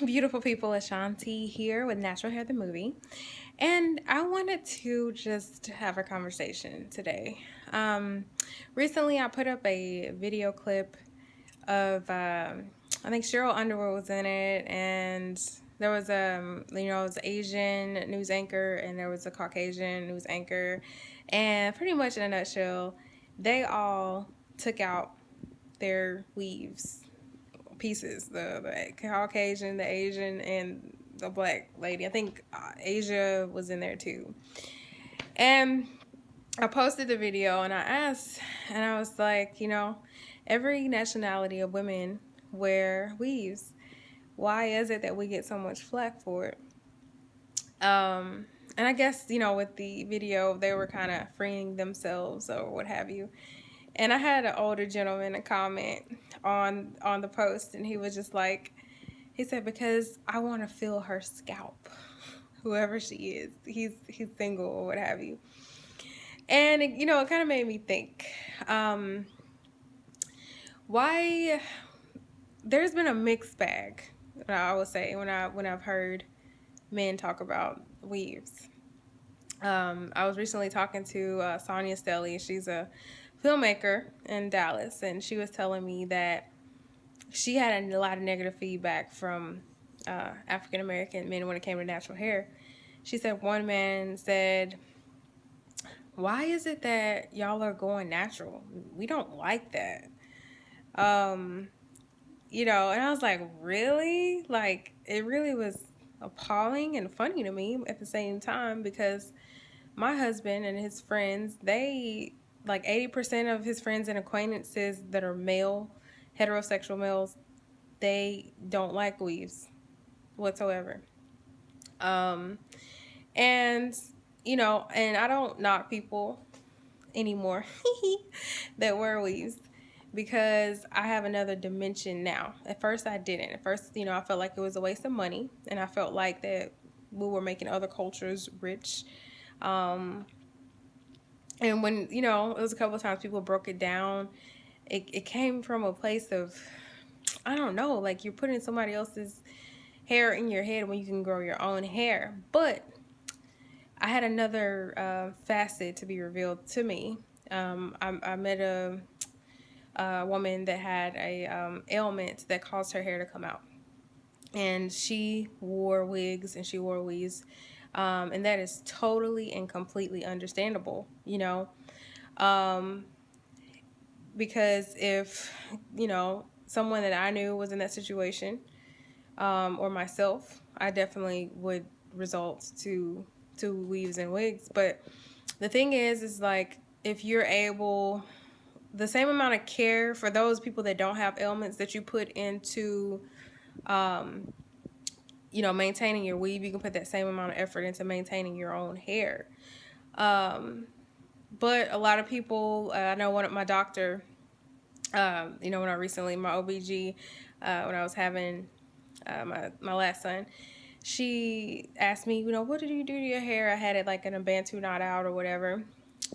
beautiful people. Ashanti here with Natural Hair the Movie. And I wanted to just have a conversation today. Um, Recently, I put up a video clip of, I think Cheryl Underwood was in it, and there was it was an Asian news anchor, and there was a Caucasian news anchor. And pretty much in a nutshell, they all took out their weaves pieces, the Caucasian, the Asian, and the black lady. I think Asia was in there too. And I posted the video and I asked, and I was like, every nationality of women wear weaves. Why is it that we get so much flack for it? And I guess, with the video, they were kind of freeing themselves or what have you. And I had an older gentleman comment on the post, and he was just like, he said, because I want to feel her scalp, whoever she is. He's single or what have you. And it kind of made me think, why there's been a mixed bag. I would say when I've heard men talk about weaves. I was recently talking to Sonia Stelly. She's a filmmaker in Dallas, and she was telling me that she had a lot of negative feedback from African American men when it came to natural hair. She said one man said, "Why is it that y'all are going natural? We don't like that." Um, and I was like, really? Like, it really was appalling and funny to me at the same time, because my husband and his friends, they, like 80% of his friends and acquaintances that are male, heterosexual males, they don't like weaves whatsoever. Um, and, and I don't knock people anymore that wear weaves, because I have another dimension now. At first, I didn't. At first, I felt like it was a waste of money, and I felt like that we were making other cultures rich. Um, and when, it was a couple of times people broke it down, it came from a place of, I don't know, like you're putting somebody else's hair in your head when you can grow your own hair. But I had another facet to be revealed to me. I met a woman that had a ailment that caused her hair to come out, and she wore wigs and she wore weaves, and that is totally and completely understandable. Um, because if someone that I knew was in that situation, or myself, I definitely would result to weaves and wigs. But the thing is like, if you're able, the same amount of care for those people that don't have ailments that you put into maintaining your weave, you can put that same amount of effort into maintaining your own hair. But a lot of people, I know one of my doctor, when I recently, my OBG, when I was having my last son, she asked me, what did you do to your hair? I had it like in a Bantu knot out or whatever.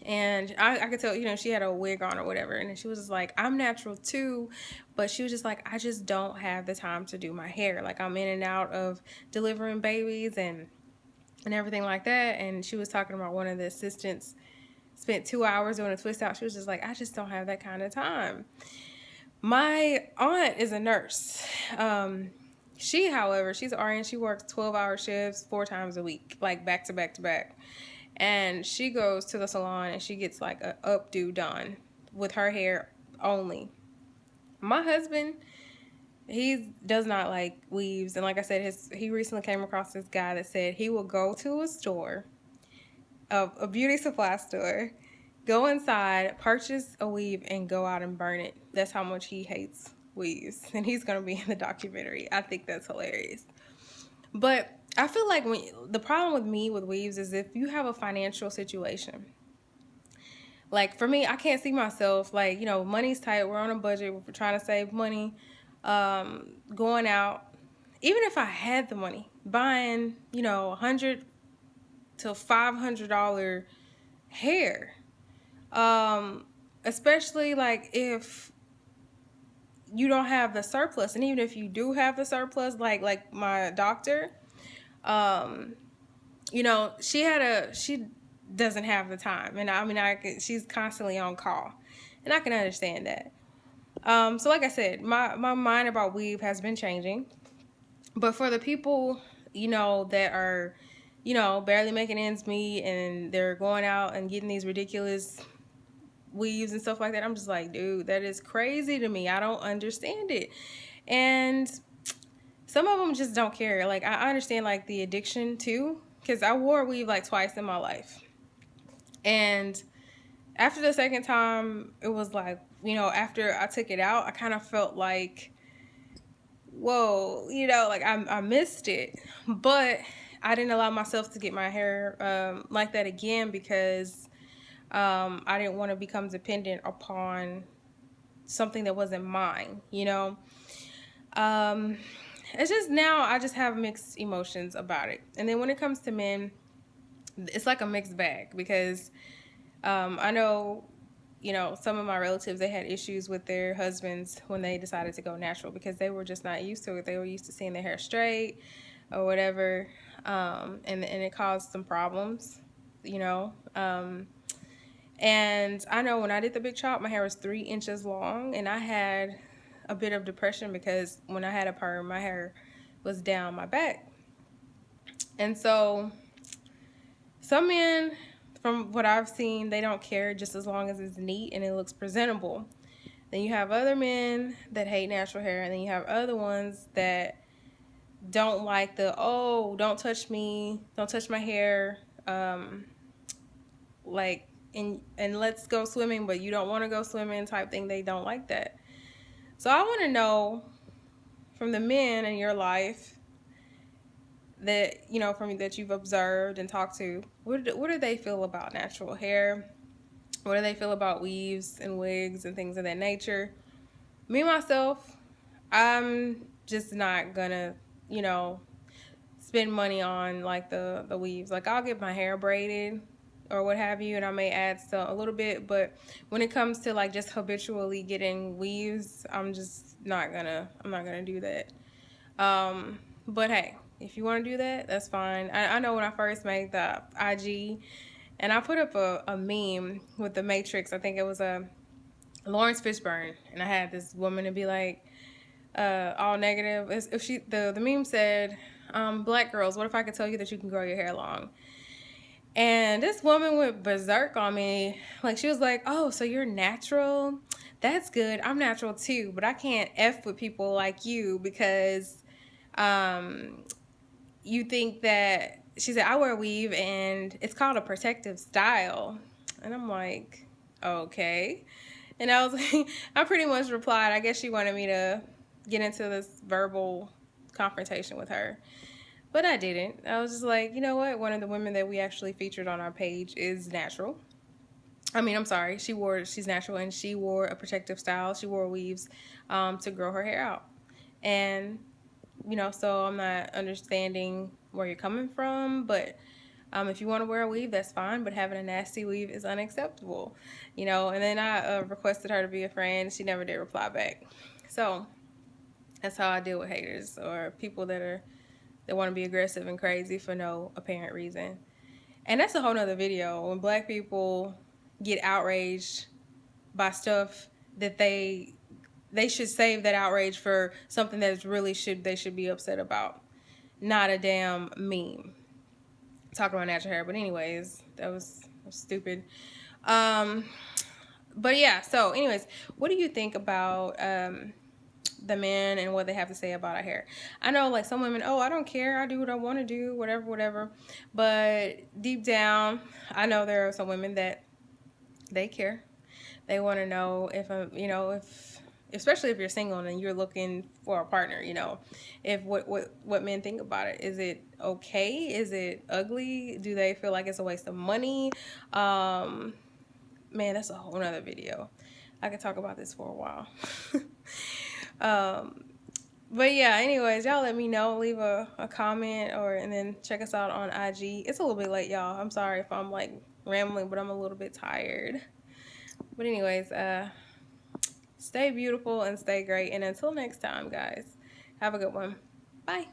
And I could tell, she had a wig on or whatever. And she was just like, I'm natural too. But she was just like, I just don't have the time to do my hair. Like, I'm in and out of delivering babies and everything like that. And she was talking about one of the assistants spent 2 hours doing a twist out. She was just like, I just don't have that kind of time. My aunt is a nurse. She, however, she's an RN. She works 12-hour shifts 4 times a week, like back to back to back. And she goes to the salon and she gets like a updo done with her hair only. My husband, he does not like weaves. And like I said, he recently came across this guy that said he will go to a store, a beauty supply store, go inside, purchase a weave, and go out and burn it. That's how much he hates weaves. And he's going to be in the documentary. I think that's hilarious. But I feel like the problem with me with weaves is if you have a financial situation. Like, for me, I can't see myself, like, money's tight. We're on a budget. We're trying to save money. Going out. Even if I had the money, buying, $100 to $500 hair. Especially, like, if you don't have the surplus. And even if you do have the surplus, like my doctor, um, she doesn't have the time. And she's constantly on call. And I can understand that. So like I said, my mind about weave has been changing. But for the people, that are, barely making ends meet and they're going out and getting these ridiculous weaves and stuff like that, I'm just like, dude, that is crazy to me. I don't understand it. And some of them just don't care. Like, I understand, like, the addiction too, because I wore a weave like twice in my life. And after the second time, it was like, after I took it out, I kind of felt like, whoa, like I missed it. But I didn't allow myself to get my hair like that again because I didn't want to become dependent upon something that wasn't mine, It's just now I just have mixed emotions about it. And then when it comes to men, it's like a mixed bag because I know, some of my relatives, they had issues with their husbands when they decided to go natural because they were just not used to it. They were used to seeing their hair straight or whatever. And it caused some problems, and I know when I did the big chop, my hair was 3 inches long, and I had a bit of depression because when I had a perm, my hair was down my back. And so some men, from what I've seen, they don't care just as long as it's neat and it looks presentable. Then you have other men that hate natural hair, and then you have other ones that don't like don't touch me, don't touch my hair, like, and let's go swimming, but you don't want to go swimming type thing. They don't like that. So I want to know from the men in your life that, from that you've observed and talked to, what do they feel about natural hair? What do they feel about weaves and wigs and things of that nature? Me, myself, I'm just not gonna, spend money on like the weaves. Like, I'll get my hair braided or what have you, and I may add a little bit, but when it comes to like just habitually getting weaves, I'm not gonna do that. But hey, if you want to do that, that's fine. I know when I first made the IG, and I put up a meme with the Matrix. I think it was a Lawrence Fishburne, and I had this woman to be like, all negative. If the meme said, "Black girls, what if I could tell you that you can grow your hair long?" And this woman went berserk on me. Like, she was like, "Oh, so you're natural? That's good. I'm natural too, but I can't F with people like you because you think that," she said, "I wear a weave and it's called a protective style." And I'm like, okay. And I was like, I pretty much replied, I guess she wanted me to get into this verbal confrontation with her. But I didn't. I was just like, you know what? One of the women that we actually featured on our page is natural. I'm sorry. She's natural, and she wore a protective style. She wore weaves to grow her hair out. And, so I'm not understanding where you're coming from, but if you want to wear a weave, that's fine, but having a nasty weave is unacceptable, And then I requested her to be a friend. She never did reply back. So that's how I deal with haters or people that want to be aggressive and crazy for no apparent reason. And that's a whole nother video. When Black people get outraged by stuff that they should save that outrage for something that they should be upset about, not a damn meme. Talking about natural hair, but anyways, that was stupid. But yeah, so anyways, what do you think about the men and what they have to say about our hair? I know, like, some women, I don't care, I do what I want to do, whatever, but deep down, I know there are some women that they care. They want to know if especially if you're single and you're looking for a partner, if what men think about it. Is it okay? Is it ugly? Do they feel like it's a waste of money? Man, that's a whole nother video. I could talk about this for a while. But yeah, anyways, y'all let me know. Leave a comment and then check us out on IG. It's a little bit late, y'all. I'm sorry if I'm like rambling, but I'm a little bit tired. But anyways, Stay beautiful and stay great. And until next time, guys, have a good one. Bye.